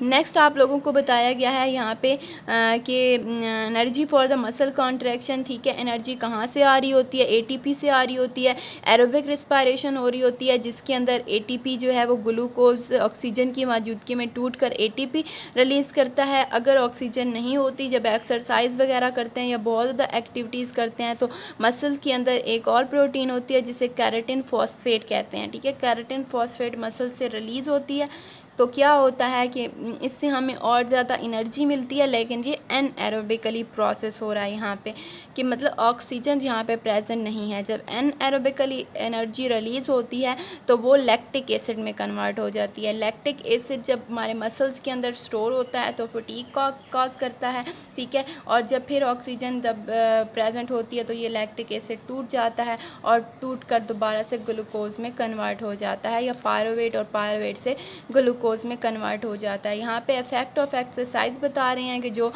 Next आप लोगों को बताया गया है यहाँ पे कि energy for the muscle contraction, ठीक है। एनर्जी कहाँ से आ रही होती है? एटीपी से आ रही होती है। एरोबिक रिस्पायरेशन हो रही होती है जिसके अंदर एटीपी जो है वो ग्लूकोज ऑक्सीजन की मौजूदगी में टूट कर एटीपी रिलीज़ करता है। अगर ऑक्सीजन नहीं होती, जब एक्सरसाइज वगैरह करते हैं या बहुत ज़्यादा एक्टिविटीज़ करते हैं, तो मसल्स के अंदर एक और प्रोटीन होती है जिसे केराटिन फॉस्फेट कहते हैं, ठीक है। केराटिन फॉस्फेट मसल से रिलीज़ होती है, तो क्या होता है कि इससे हमें और ज़्यादा एनर्जी मिलती है। लेकिन ये एनएरोबिकली प्रोसेस हो रहा है यहाँ पे, कि मतलब ऑक्सीजन यहाँ पे प्रेजेंट नहीं है। जब एनएरोबिकली एनर्जी रिलीज़ होती है तो वो लैक्टिक एसिड में कन्वर्ट हो जाती है। लैक्टिक एसिड जब हमारे मसल्स के अंदर स्टोर होता है तो फटीग का कॉज करता है, ठीक है। और जब फिर ऑक्सीजन जब प्रेजेंट होती है तो ये लैक्टिक एसिड टूट जाता है और टूट कर दोबारा से ग्लूकोज में कन्वर्ट हो जाता है, या पायरुवेट, और पायरुवेट से ग्लूकोज में कन्वर्ट हो जाता है। यहाँ पे इफेक्ट ऑफ एक्सरसाइज बता रहे हैं कि जो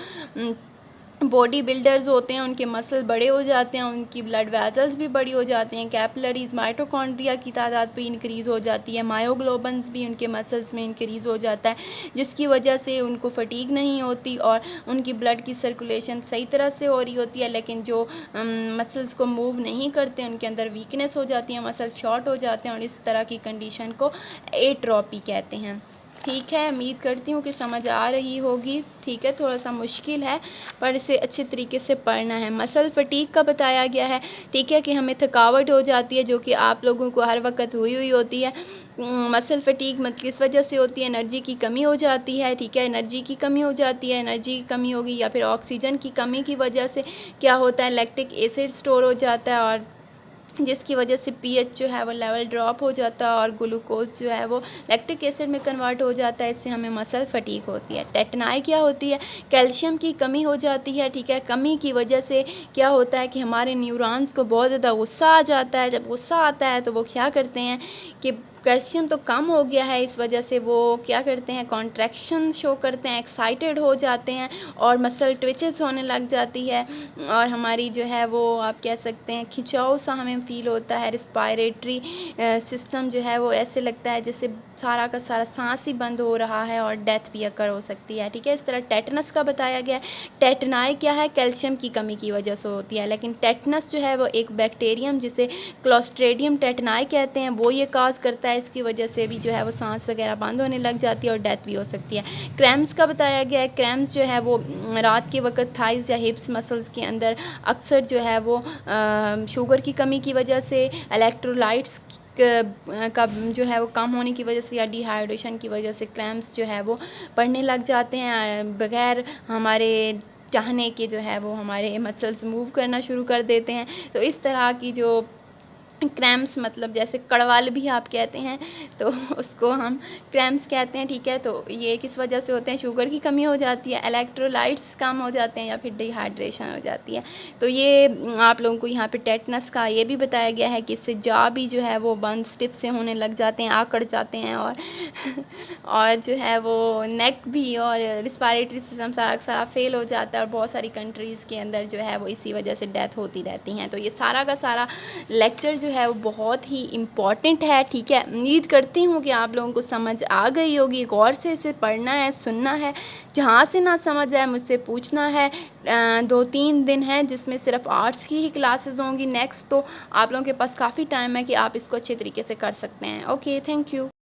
बॉडी बिल्डर्स होते हैं उनके मसल बड़े हो जाते हैं, उनकी ब्लड वेजल्स भी बड़ी हो जाती हैं, कैपिलरीज माइटोकॉन्ड्रिया की तादाद भी इंक्रीज़ हो जाती है, मायोग्लोबन्स भी उनके मसल्स में इंक्रीज़ हो जाता है, जिसकी वजह से उनको फटीग नहीं होती और उनकी ब्लड की सर्कुलेशन सही तरह से हो रही होती है। लेकिन जो मसल्स को मूव नहीं करते उनके अंदर वीकनेस हो जाती है, मसल शॉर्ट हो जाते हैं, और इस तरह की कंडीशन को एट्रोपी कहते हैं, ठीक है। उम्मीद करती हूँ कि समझ आ रही होगी, ठीक है। थोड़ा सा मुश्किल है पर इसे अच्छे तरीके से पढ़ना है। मसल फटीग का बताया गया है, ठीक है, कि हमें थकावट हो जाती है, जो कि आप लोगों को हर वक्त हुई होती है। मसल फटीग मतलब किस वजह से होती है? एनर्जी की कमी हो जाती है, ठीक है। एनर्जी की कमी हो जाती है, एनर्जी की कमी होगी, या फिर ऑक्सीजन की कमी की वजह से क्या होता है? लैक्टिक एसिड स्टोर हो जाता है, और जिसकी वजह से पीएच जो है वो लेवल ड्रॉप हो जाता है और ग्लूकोज जो है वो लैक्टिक एसिड में कन्वर्ट हो जाता है। इससे हमें मसल फटीग होती है। टेटनाई क्या होती है? कैल्शियम की कमी हो जाती है, ठीक है। कमी की वजह से क्या होता है कि हमारे न्यूरॉन्स को बहुत ज़्यादा गुस्सा आ जाता है। जब गुस्सा आता है तो वो क्या करते हैं कि कैल्शियम तो कम हो गया है, इस वजह से वो क्या करते हैं? कॉन्ट्रैक्शन शो करते हैं, एक्साइटेड हो जाते हैं और मसल ट्विचेस होने लग जाती है, और हमारी जो है वो आप कह सकते हैं खिंचाव सा हमें फील होता है। रिस्पायरेटरी सिस्टम जो है वो ऐसे लगता है जैसे सारा का सारा सांस ही बंद हो रहा है, और डेथ भी अकर हो सकती है, ठीक है। इस तरह टेटनस का बताया गया है। टेटनाई क्या है? कैल्शियम की कमी की वजह से होती है। लेकिन टेटनस जो है वो एक बैक्टीरियम जिसे क्लोस्ट्रेडियम टेटनाई कहते हैं, वो ये काज करता है। इसकी वजह से भी जो है वो सांस वगैरह बंद होने लग जाती है और डेथ भी हो सकती है। क्रैम्प्स का बताया गया है। क्रैम्प्स जो है वो रात के वक्त थाइस या हिप्स मसल्स के अंदर अक्सर जो है वो शुगर की कमी की वजह से, इलेक्ट्रोलाइट्स का जो है वो कम होने की वजह से, या डिहाइड्रेशन की वजह से क्रैम्प्स जो है वो पड़ने लग जाते हैं। बगैर हमारे चाहने के जो है वो हमारे मसल्स मूव करना शुरू कर देते हैं। तो इस तरह की जो क्रैम्प्स, मतलब जैसे कड़वाल भी आप कहते हैं तो उसको हम क्रैम्प्स कहते हैं, ठीक है। तो ये किस वजह से होते हैं? शुगर की कमी हो जाती है, इलेक्ट्रोलाइट्स कम हो जाते हैं, या फिर डिहाइड्रेशन हो जाती है। तो ये आप लोगों को यहाँ पे टेटनस का ये भी बताया गया है कि इससे जा भी जो है वो बंद स्टिफ से होने लग जाते हैं, आकड़ जाते हैं, और और जो है वो नेक भी और रिस्पायरेटरी सिस्टम सारा सारा फेल हो जाता है, और बहुत सारी कंट्रीज़ के अंदर जो है वो इसी वजह से डेथ होती रहती हैं। तो ये सारा का सारा लेक्चर जो है वो बहुत ही इम्पॉर्टेंट है, ठीक है। उम्मीद करती हूँ कि आप लोगों को समझ आ गई होगी। गौर से इसे पढ़ना है, सुनना है, जहाँ से ना समझ आए मुझसे पूछना है। 2-3 दिन हैं जिसमें सिर्फ आर्ट्स की ही क्लासेस होंगी। नेक्स्ट तो आप लोगों के पास काफ़ी टाइम है कि आप इसको अच्छे तरीके से कर सकते हैं। Okay, thank you.